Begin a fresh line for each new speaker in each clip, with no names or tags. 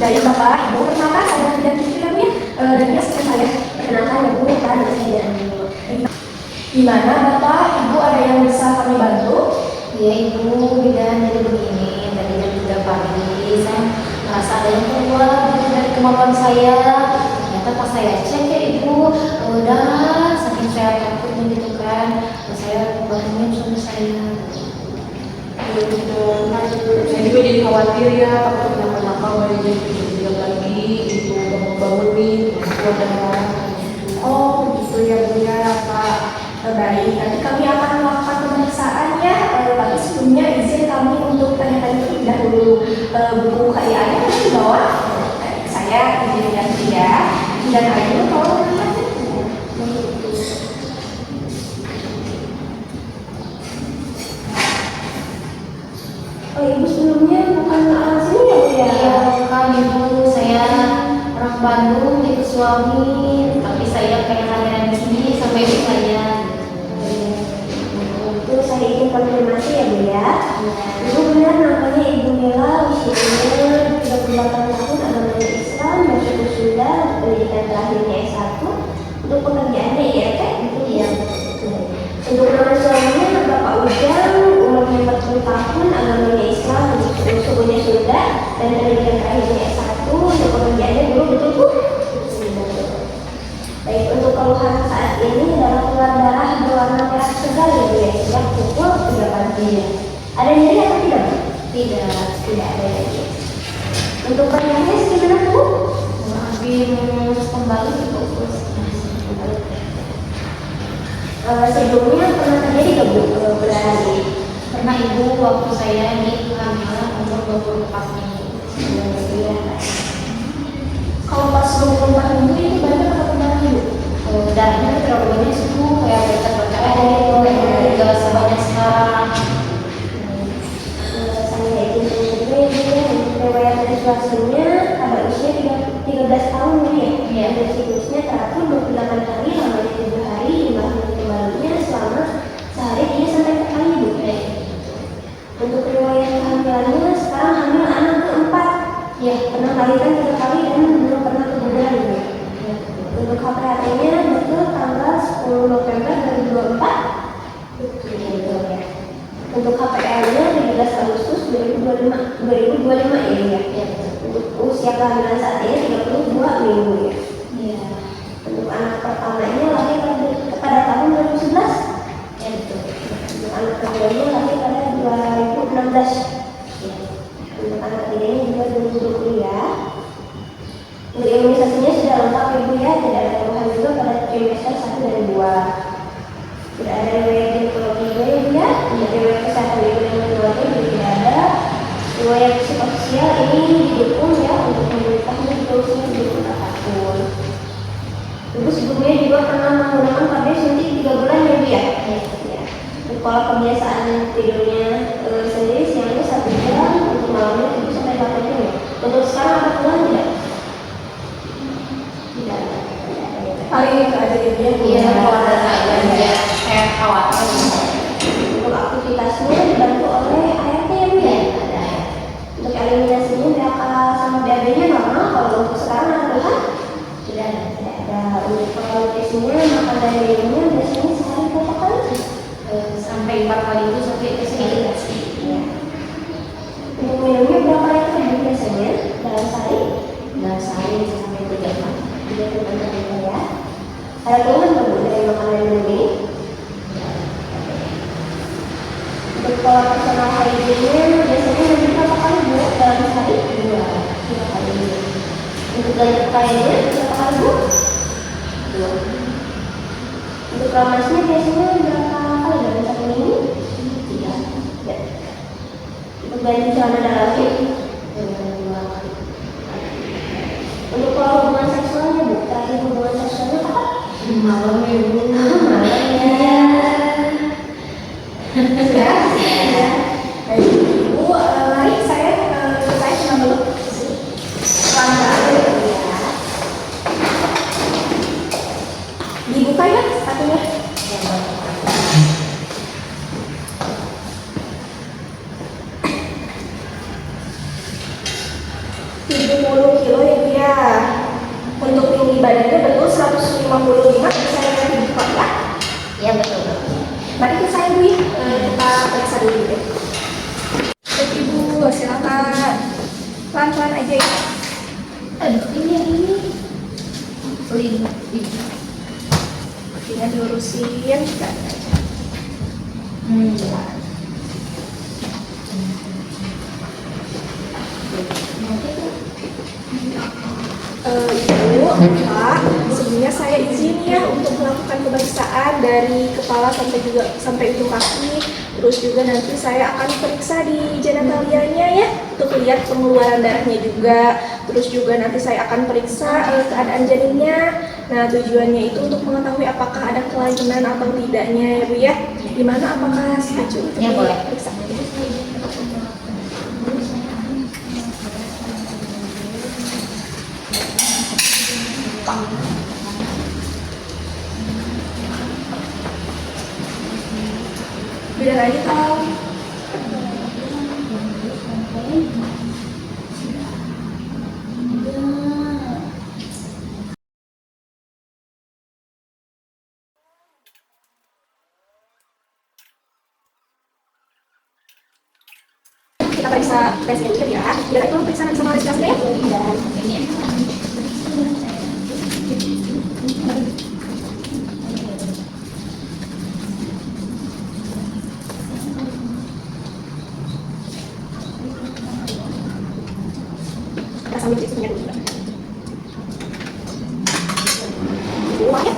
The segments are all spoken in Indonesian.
Dari Bapak Ibu, perkenalkan saya tidak filmnya dan dia sudah saya perkenalkan ya Bu, kan saya gimana Bapak Ibu, ada yang bisa kami bantu?
Ya Ibu, dan jadi begini, tadi jam 3 pagi saya merasa ada yang keluar dari kemampuan saya. Ternyata pas saya cek ya Ibu, udah saking saya takutnya gitu kan, saya bangunin suami saya.
Saya juga jadi khawatir ya, takut kenapa-napa baru jam 7 lagi itu bangun-bangunin keluar dari rumah.
Oh gitu ya Bu ya Pak. Baik, nanti kami akan melakukan pemeriksaan ya. Tapi sebelumnya izin kami untuk tanya-tanya terlebih dahulu. Buku KIA-nya masih dibawa? Saya izin ganti ya. Dan Ayu tolong lihat. Oh Ibu sebelumnya bukan sini ya Bu ya?
Iya bukan Ibu, saya orang Bandung ikut suami, tapi saya pengen langganan di sini sama ibu saya.
Itu saya izin konfirmasi ya Bu ya. Ibu benar namanya Ibu Mela, usianya 38 tahun, agamanya Islam, masuk Sunda, pendidikan terakhirnya S1, untuk pekerjaannya IRT gitu.
Iya.
Untuk nama suaminya Bapak Ujang, umurnya 40 tahun, agamanya Islam, sukunya Sunda, dan pendidikan terakhirnya S1, untuk pekerjaannya dulu betul Bu? Baik, untuk keluhan saat ini adalah keluar darah berwarna merah segar ya Bu ya, sejak pukul 3 pagi. Ada nyeri atau tidak Bu? Tidak ada nyeri. Untuk penyakitnya gimana Bu?
Habis kembali itu
Sebelumnya pernah terjadi nggak Bu berhari?
pernah Ibu waktu saya di kehamilan umur 24 minggu.
Kalau pas 24 minggu itu banyak atau kurang Bu?
Darahnya terlalu banyak sih Bu, kayak berkat gak sebanyak sekarang.
Saya izin juga ya Bu ya, untuk riwayat menstruasinya pada usia 13 tahun Bu ya.
Iya.
Dan siklusnya teratur 28 hari, lamanya 7 hari, 5 hari kembalinya selama sehari 3 sampai 4 kali Bu. Untuk riwayat kehamilannya sekarang hamil anak keempat. Ya, pernah melahirkan 3 kali dan belum pernah keguguran Bu. Untuk HPHT-nya betul tanggal 10 November 2024. Betul ya. Untuk HPL-nya 13 Agustus 2025 ya. Untuk usia kehamilan saat ini 32 minggu ya.
Iya.
Untuk anak pertamanya lahir pada tahun 2011.
Ya betul.
Untuk anak keduanya lahir pada 2016. Ya. Untuk anak ketiganya juga 2020 ya. Untuk imunisasinya sudah lengkap Ibu ya, tidak ada keluhan juga pada trimester 1 dan 2. Tidak ada riwayat ginekologi juga ya Bu ya. Riwayat kesehatan ibu dan keluarga juga tidak ada. Riwayat psikososial ini didukung ya untuk menikahnya juga usia 24 tahun. Ibu sebelumnya juga pernah menggunakan KB suntik 3 bulan ya Bu ya. Ya. Untuk pola kebiasaan tidurnya sendiri siangnya 1 jam, untuk malamnya 7 sampai 8 jam ya. Untuk sekarang ada keluhan tidak? Tidak ada. Paling itu aja ya Bu ya.
Iya, kalau ada aja saya khawatir.
Untuk aktivitasnya dibantu oleh ART ya Bu ya.
Ada.
Untuk eliminasinya BAK sama BAB-nya normal. Kalau untuk sekarang ada keluhan? Tidak ada. Untuk nutrisinya, makan dan minumnya biasanya sehari berapa kali sih?
Sampai 4 kali itu sampai ke sini.
Ya. Untuk minumnya berapa liter Bu biasanya dalam sehari?
Dalam sehari bisa sampai 3 jam.
3 liter ya. Ada keluhan nggak Bu dari makan dan minum ini? Untuk pola personal hygiene-nya biasanya nanti berapa kali Bu dalam sehari? 2 kali. Untuk ganti pakaiannya berapa kali Bu? 2. Untuk ramasnya biasanya berapa kali dalam 1 minggu? 3. Ya. Untuk ganti celana dalamnya 2 kali. Untuk pola hubungan seksualnya Bu, terakhir hubungan seksualnya kapan?
Malam ya Bu.
Malam ya. Sudah? Ya. Baik, Bu, mari saya cuma dulu. Pelan-pelan ya. Dibuka ya sepatunya. 70 kilo ya Bu ya. Untuk tinggi badannya betul 155, saya buka ya.
Ya betul.
Mari kita saya Bu, kita periksa dulu deh. Oke Bu, silakan. Pelan-pelan aja ya.
Aduh, ini. Ini.
Kakinya dilurusin, kita aja. Ibu, Pak, sebelumnya saya izin ya untuk melakukan pemeriksaan dari kepala sampai ujung kaki. Terus juga nanti saya akan periksa di genitalianya ya untuk lihat pengeluaran darahnya juga. Terus juga nanti saya akan periksa keadaan janinnya. Nah, tujuannya itu untuk mengetahui apakah ada kelainan atau tidaknya ya Bu ya. Gimana, apakah setuju untuk
Ya, boleh.
diperiksa? Beda lagi tahu. Kita periksa tesnya dulu ya. Biar itu periksa nanti sama responnya ya. Kita sambil periksa dulu. Buah ya.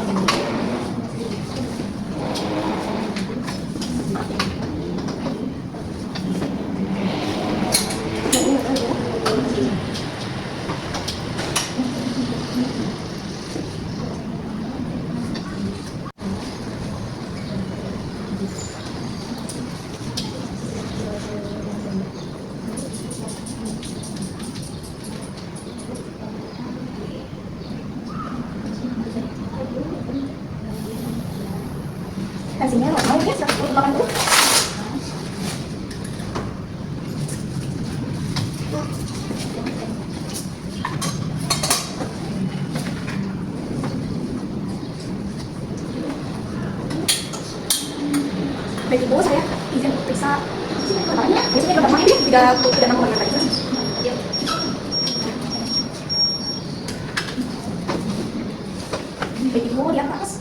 Hasilnya normal ya, 180. Baik Ibu, saya izin periksa kepalanya. Biasanya gambar mahir ya, 36,6 lagi. Baik Ibu, lihat ke atas.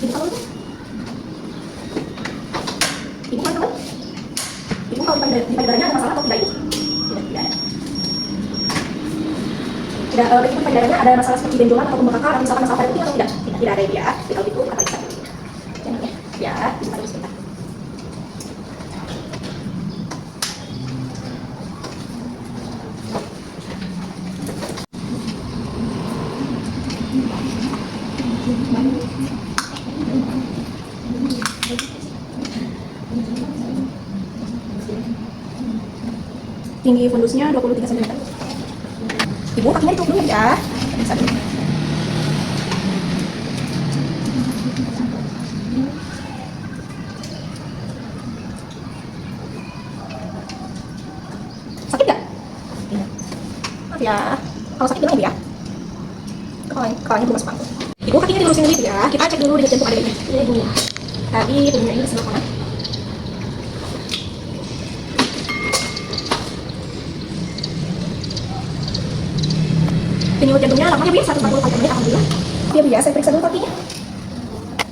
Ibu kalau itu, Ibu kan tahu? Ibu kalau di payudaranya ada masalah atau tidak Ibu? Tidak ada. Tidak, Ibu di payudaranya ada masalah seperti benjolan atau pembengkakan atau misalkan masalah pada putih atau tidak? Tidak ada Ibu ya. Jadi kalau gitu kita periksa dulu. Ya, bisa terus sebentar. Tinggi fundusnya 23 cm. Ibu kakinya ditutup dulu ya. Periksa dulu. Sakit nggak? Maaf ya. Kalau sakit bilang Ibu ya. Kepalanya belum masuk pangku. Ibu kakinya dilurusin dulu ya. Kita cek dulu di jantung ada ini. Iya Ibu. Tadi punya ini di sebelah kanan. Denyut jantungnya lamanya Bu ya, 140 kali menit alhamdulillah. Ya Bu ya, saya periksa dulu kakinya.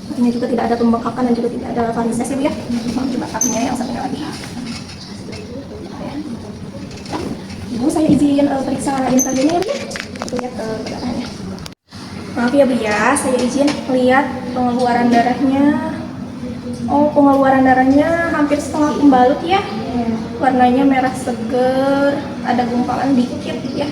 Kakinya juga tidak ada pembengkakan dan juga tidak ada varises ya Bu ya. Coba kakinya yang satunya lagi. Ibu, saya izin periksa genitalianya ya Bu ya. Kita lihat keadaannya. Maaf ya Bu ya, saya izin lihat pengeluaran darahnya. Oh, pengeluaran darahnya hampir setengah pembalut ya. Warnanya merah seger, ada gumpalan dikit ya.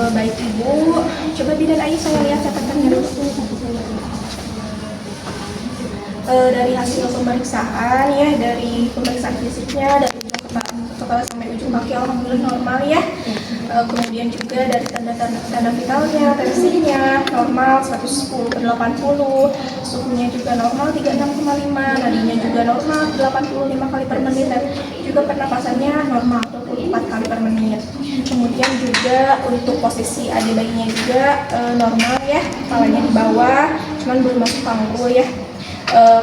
Baik Ibu, coba bidan aja saya lihat catatannya dulu. Dari hasil pemeriksaan ya, dari pemeriksaan fisiknya, dari kepala sampai ujung kaki alhamdulillah normal ya. Kemudian juga dari tanda vitalnya, tensinya normal 110/80, suhunya juga normal 36,5, nadinya juga normal 85 kali per menit, dan juga pernapasannya normal 24 kali per menit. Kemudian juga untuk posisi adik bayinya juga normal ya, kepalanya di bawah, cuman belum masuk panggul ya.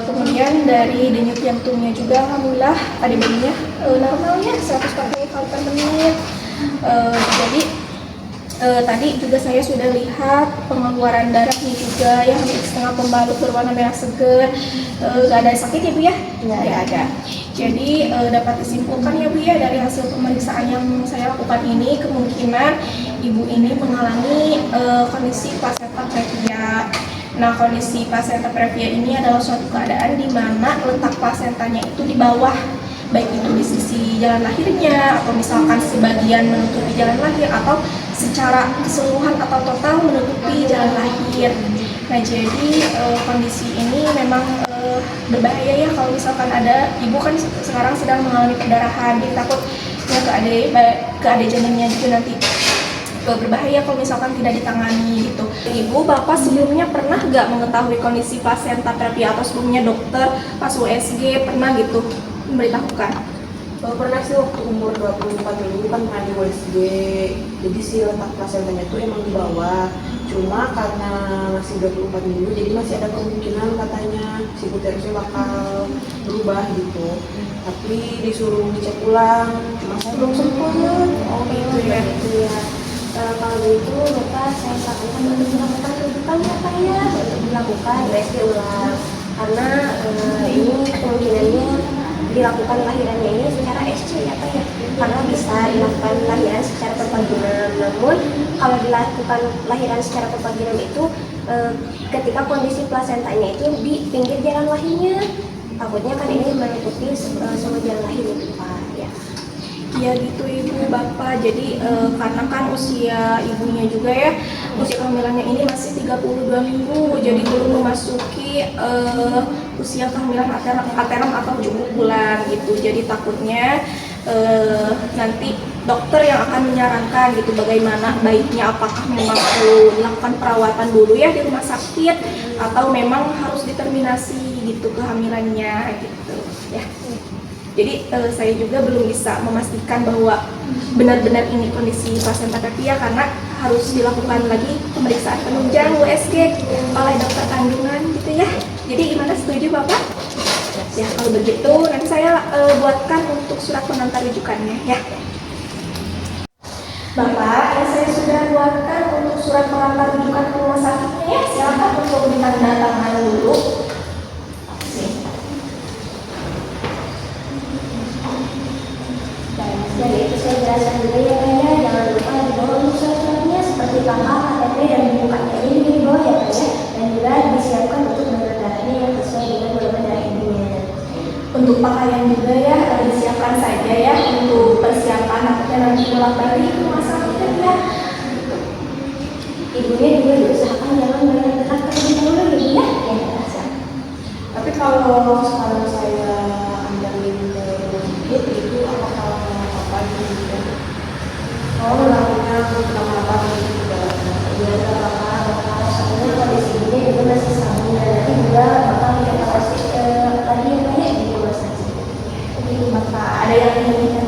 Kemudian dari denyut jantungnya juga alhamdulillah adik bayinya normalnya 140 kali per menit. Jadi tadi juga saya sudah lihat pengeluaran darahnya juga ya, hampir setengah pembalut berwarna merah seger. Gak ada sakit ya Bu ya? Nggak ada. Jadi dapat disimpulkan ya Bu ya, dari hasil pemeriksaan yang saya lakukan ini, kemungkinan ibu ini mengalami kondisi placenta previa. Nah, kondisi placenta previa ini adalah suatu keadaan di mana letak plasentanya itu di bawah, baik itu di sisi jalan lahirnya, atau misalkan sebagian menutupi jalan lahir, atau secara keseluruhan atau total menutupi jalan lahir. Nah, jadi kondisi ini memang berbahaya ya kalau misalkan ada ibu kan sekarang sedang mengalami perdarahan, jadi takutnya ke adik janinnya juga nanti berbahaya kalau misalkan tidak ditangani gitu. Ibu, Bapak sebelumnya pernah nggak mengetahui kondisi placenta previa, atau sebelumnya dokter pas USG pernah gitu memberitahukan?
Pernah sih waktu umur 24 minggu kan pernah di USG, jadi si letak plasentanya itu emang di bawah, cuma karena masih 24 minggu jadi masih ada kemungkinan katanya si uterusnya bakal berubah gitu, tapi disuruh dicek ulang, cuma saya belum sempat.
Oh gitu ya. Kalau gitu Bapak saya sarankan untuk dilakukan rujukan ya Pak ya, untuk dilakukan USG ulang, karena ini kemungkinannya dilakukan lahirannya ini secara SC ya Pak ya, karena bisa dilakukan lahiran secara perpaginan. Namun kalau dilakukan lahiran secara perpaginan itu ketika kondisi plasentanya itu di pinggir jalan lahirnya, takutnya kan ini menutupi semua jalan lahir itu Pak ya. Ya gitu Ibu, Bapak. Jadi karena kan usia ibunya juga ya, usia kehamilannya ini masih 32 minggu, jadi belum memasuki usia kehamilan aterem atau cukup bulan gitu. Jadi takutnya nanti dokter yang akan menyarankan gitu bagaimana baiknya, apakah memang perlu dilakukan perawatan dulu ya di rumah sakit, atau memang harus determinasi gitu kehamilannya gitu ya. Jadi saya juga belum bisa memastikan bahwa benar-benar ini kondisi placenta previa, karena harus dilakukan lagi pemeriksaan penunjang USG oleh dokter kandungan gitu ya. Jadi gimana, setuju Bapak? Ya kalau begitu nanti saya buatkan untuk surat pengantar rujukannya ya. Bapak, ya saya sudah buatkan untuk surat pengantar rujukan ke rumah sakitnya ya. Silakan untuk ditandatangani dulu. Jadi itu saya jelaskan dulu ya Pak ya, jangan lupa di bawah untuk surat-suratnya seperti kakak, KTP, dan buku KTP ini di bawah ya Pak ya, dan juga disiapkan untuk donor darahnya yang sesuai dengan golongan darah ibunya. Untuk pakaian juga ya disiapkan saja ya untuk persiapan takutnya nanti pulang balik ke rumah sakit ya. Ibunya juga diusahakan jangan banyak dekat terlebih dahulu ya Bu ya.
Tapi kalau sekarang saya andarin ke rumah sakit itu apakah apa gitu? Kalau melakukan kenapa-napa gitu juga?
Iya, nggak apa-apa. Soalnya kondisi ibunya juga masih stabil, dan nanti juga bakal dievaluasi lagi ya Pak ya di rumah sakit. Jadi Bapak ada yang ingin